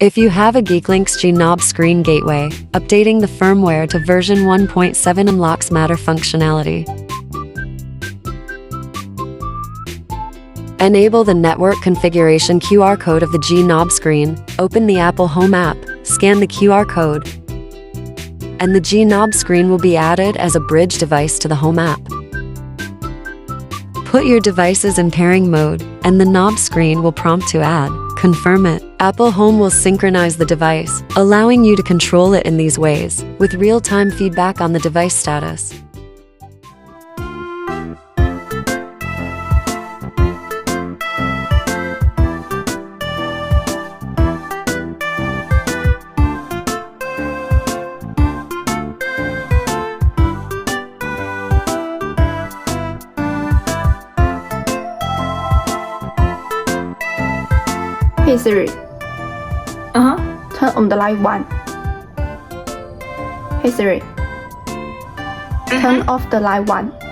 If you have a Geeklink's G-Knob screen gateway, updating the firmware to version 1.7 unlocks Matter functionality. Enable the network configuration QR code of the G-Knob screen, open the Apple Home app, scan the QR code, and the G-Knob screen will be added as a bridge device to the Home app. Put your devices in pairing mode, and the knob screen will prompt to add. Confirm it. Apple Home will synchronize the device, allowing you to control it in these ways, with real-time feedback on the device status. Hey Siri. Turn on the light 1. Hey Siri. Turn off the light 1.